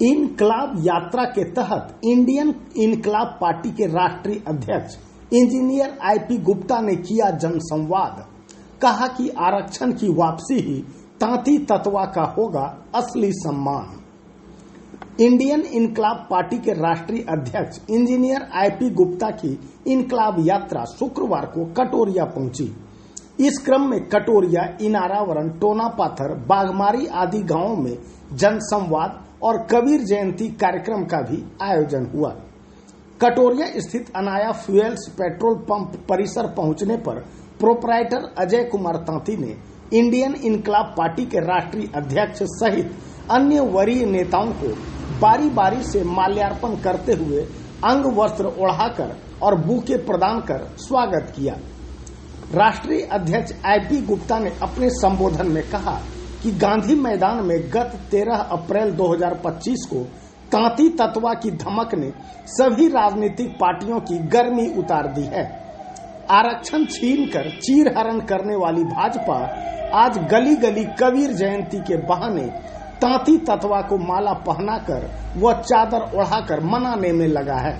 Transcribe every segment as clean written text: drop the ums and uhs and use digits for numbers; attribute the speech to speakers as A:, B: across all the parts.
A: इनकलाब यात्रा के तहत इंडियन इनकलाब पार्टी के राष्ट्रीय अध्यक्ष इंजीनियर आईपी गुप्ता ने किया जनसंवाद। कहा कि आरक्षण की वापसी ही तांती ततवा का होगा असली सम्मान। इंडियन इनकलाब पार्टी के राष्ट्रीय अध्यक्ष इंजीनियर आईपी गुप्ता की इनकलाब यात्रा शुक्रवार को कटोरिया पहुंची। इस क्रम में कटोरिया, इनारावरण, टोना पाथर, बागमारी आदि गांवों में जनसंवाद और कबीर जयंती कार्यक्रम का भी आयोजन हुआ। कटोरिया स्थित अनाया फ्यूएल्स पेट्रोल पंप परिसर पहुंचने पर प्रोपराइटर अजय कुमार तांती ने इंडियन इनकलाब पार्टी के राष्ट्रीय अध्यक्ष सहित अन्य वरीय नेताओं को बारी बारी से माल्यार्पण करते हुए अंग वस्त्र ओढ़ाकर और बुके प्रदान कर स्वागत किया। राष्ट्रीय अध्यक्ष आईपी गुप्ता ने अपने संबोधन में कहा कि गांधी मैदान में गत 13 अप्रैल 2025 को तांती ततवा की धमक ने सभी राजनीतिक पार्टियों की गर्मी उतार दी है। आरक्षण छीनकर चीरहरण करने वाली भाजपा आज गली गली कबीर जयंती के बहाने तांती ततवा को माला पहनाकर व चादर ओढ़ाकर मनाने में लगा है।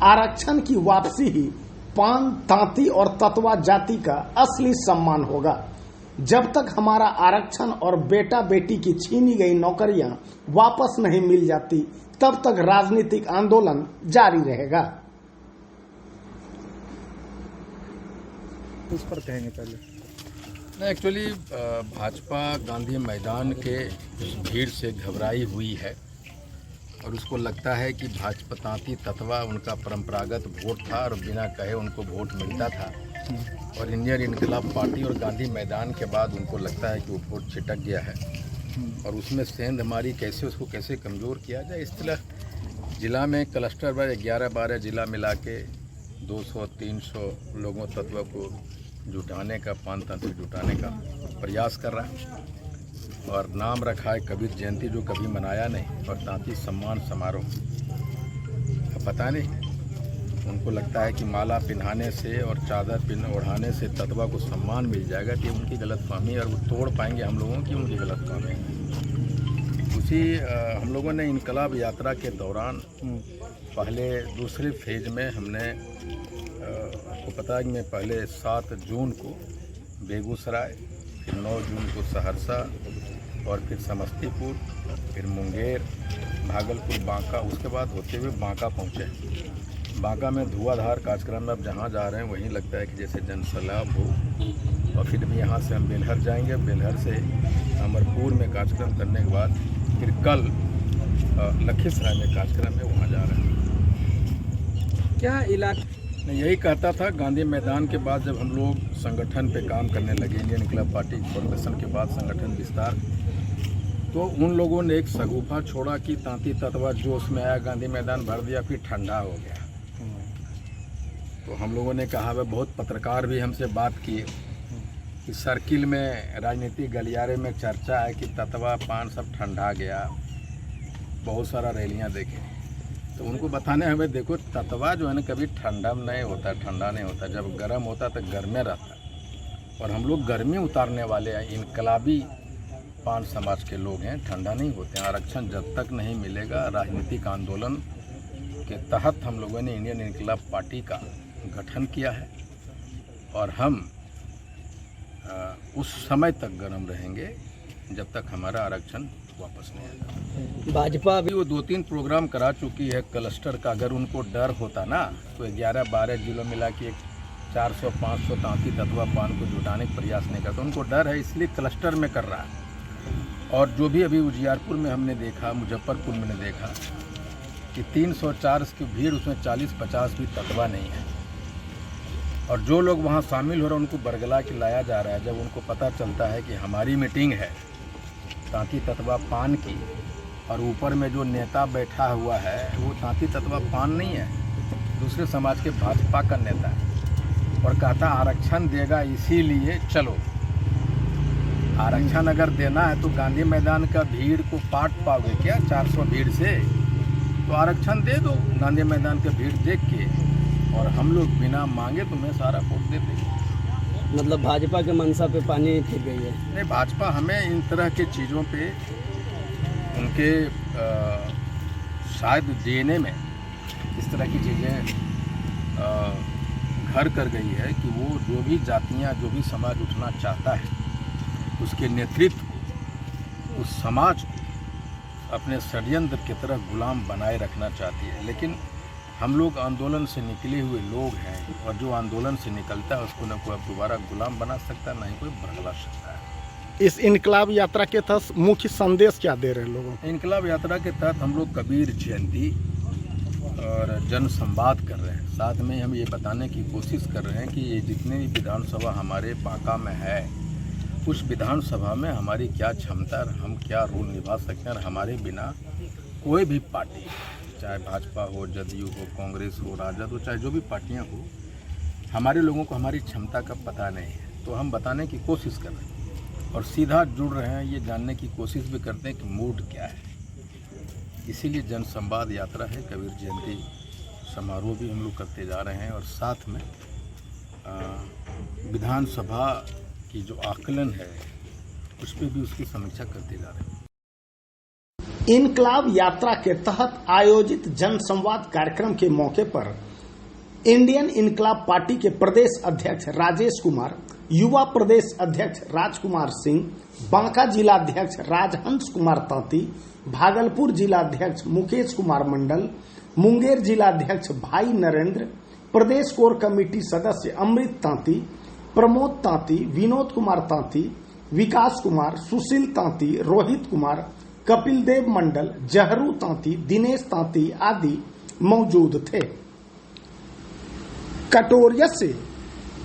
A: आरक्षण की वापसी ही पान, तांती और ततवा जाति का असली सम्मान होगा। जब तक हमारा आरक्षण और बेटा बेटी की छीनी गई नौकरियां वापस नहीं मिल जाती, तब तक राजनीतिक आंदोलन जारी रहेगा।
B: उस पर कहेंगे पहले।
C: नहीं, एक्चुअली भाजपा गांधी मैदान के भीड़ से घबराई हुई है और उसको लगता है कि भाजपा तांती ततवा उनका परंपरागत वोट था और बिना कहे उनको वोट मिलता था और इंडियन इनकलाब पार्टी और गांधी मैदान के बाद उनको लगता है कि वो वोट छिटक गया है और उसमें सेंध हमारी उसको कैसे कमज़ोर किया जाए। इस तरह जिला में क्लस्टर बाय 11-12 जिला मिला के 200-300 लोगों तत्व को जुटाने का, पान तंत्र जुटाने का प्रयास कर रहा है और नाम रखा है कबीर जयंती, जो कभी मनाया नहीं, और तांती सम्मान समारोह। पता नहीं, उनको लगता है कि माला पहनाने से और चादर ओढ़ाने से ततवा को सम्मान मिल जाएगा। कि उनकी गलतफहमी और वो तोड़ पाएंगे हम लोगों की उनकी गलतफहमी। उसी हम लोगों ने इनकलाब यात्रा के दौरान पहले दूसरे फेज में हमने आपको पता है कि मैं पहले 7 जून को बेगूसराय, फिर 9 जून को सहरसा और फिर समस्तीपुर, फिर मुंगेर, भागलपुर, बांका, उसके बाद होते हुए बांका पहुँचे। बांका में धुआंधार कार्यक्रम में अब जहाँ जा रहे हैं वहीं लगता है कि जैसे जनसैलाब हो। और फिर भी यहाँ से हम बेलहर जाएंगे, बेलहर से अमरपुर में कार्यक्रम करने के बाद फिर कल लखीसराय में कार्यक्रम है, वहाँ जा रहे हैं।
B: क्या इलाका
C: मैं यही कहता था, गांधी मैदान के बाद जब हम लोग संगठन पे काम करने लगे, इंडियन इनकलाब पार्टी फॉर्मेशन के बाद संगठन विस्तार, तो उन लोगों ने एक सगुफा छोड़ा कि तांती ततवा जो उसमें आया गांधी मैदान भर दिया, फिर ठंडा हो गया। तो हम लोगों ने कहा, वह बहुत पत्रकार भी हमसे बात किए कि सर्किल में, राजनीतिक गलियारे में चर्चा है कि ततवा पान सब ठंडा गया, बहुत सारा रैलियाँ देखे। तो उनको बताने हमें, देखो ततवा जो है ना कभी ठंडा नहीं होता, ठंडा नहीं होता, जब गर्म होता तो गर्मे रहता। और हम लोग गर्मी उतारने वाले हैं, इनकलाबी पान समाज के लोग हैं, ठंडा नहीं होते हैं। आरक्षण जब तक नहीं मिलेगा, राजनीतिक आंदोलन के तहत हम लोगों ने इंडियन इनकलाब पार्टी का गठन किया है और हम उस समय तक गर्म रहेंगे जब तक हमारा आरक्षण वापस नहीं आएगा।
B: भाजपा
C: अभी वो 2-3 प्रोग्राम करा चुकी है क्लस्टर का। अगर उनको डर होता ना तो 11-12 जिलों मिला के 400-500 तांती ततवा पान को जुटाने का प्रयास नहीं करता। उनको डर है, इसलिए क्लस्टर में कर रहा है। और जो भी अभी उजियारपुर में हमने देखा, मुजफ्फरपुर में ने देखा कि 300-400 की भीड़, उसमें 40-50 भी ततवा नहीं है। और जो लोग वहाँ शामिल हो रहे हैं उनको बरगला के लाया जा रहा है। जब उनको पता चलता है कि हमारी मीटिंग है तांती ततवा पान की और ऊपर में जो नेता बैठा हुआ है वो तांती ततवा पान नहीं है, दूसरे समाज के भाजपा का नेता है और कहता आरक्षण देगा, इसीलिए चलो। आरक्षण अगर देना है तो गांधी मैदान का भीड़ को पाट पाओगे क्या 400 भीड़ से? तो आरक्षण दे दो गांधी मैदान का भीड़ देख के, और हम लोग बिना मांगे तुम्हें सारा वोट दे देंगे।
B: मतलब भाजपा के मंशा पे पानी फिर गई है।
C: नहीं, भाजपा हमें इन तरह की चीज़ों पे उनके शायद डीएनए में इस तरह की चीज़ें घर कर गई है कि वो जो भी जातियाँ, जो भी समाज उठना चाहता है, उसके नेतृत्व को, उस समाज को अपने षड्यंत्र की तरह गुलाम बनाए रखना चाहती है। लेकिन हम लोग आंदोलन से निकले हुए लोग हैं, और जो आंदोलन से निकलता है उसको न कोई अब दोबारा गुलाम बना सकता, ना ही कोई बरगला सकता है।
A: इस इनकलाब यात्रा के तहत मुख्य संदेश क्या दे रहे हैं लोगों को?
C: इनकलाब यात्रा के तहत हम लोग कबीर जयंती और जन संवाद कर रहे हैं। साथ में हम ये बताने की कोशिश कर रहे हैं कि ये जितने भी विधानसभा हमारे बांका में है, उस विधानसभा में हमारी क्या क्षमता और हम क्या रोल निभा सकते हैं, और हमारे बिना कोई भी पार्टी, चाहे भाजपा हो, जदयू हो, कांग्रेस हो, राजद हो, चाहे जो भी पार्टियां हो, हमारे लोगों को हमारी क्षमता का पता नहीं है। तो हम बताने की कोशिश कर रहे हैं और सीधा जुड़ रहे हैं, ये जानने की कोशिश भी करते हैं कि मूड क्या है। इसीलिए जन संवाद यात्रा है, कबीर जयंती समारोह भी हम लोग करते जा रहे हैं, और साथ में विधानसभा की जो आकलन है उस पर भी उसकी समीक्षा करते जा रहे हैं।
A: इनकलाब यात्रा के तहत आयोजित जन संवाद कार्यक्रम के मौके पर इंडियन इनकलाब पार्टी के प्रदेश अध्यक्ष राजेश कुमार, युवा प्रदेश अध्यक्ष राजकुमार सिंह, बांका जिलाध्यक्ष राजहंस कुमार तांती, भागलपुर जिलाध्यक्ष मुकेश कुमार मंडल, मुंगेर जिलाध्यक्ष भाई नरेंद्र, प्रदेश कोर कमेटी सदस्य अमृत तांती, प्रमोद तांती, विनोद कुमार तांती, विकास कुमार, सुशील तांती, रोहित कुमार, कपिल देव मंडल, जहरू तांती, दिनेश तांती आदि मौजूद थे। कटोरिया से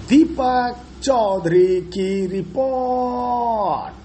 A: दीपक चौधरी की रिपोर्ट।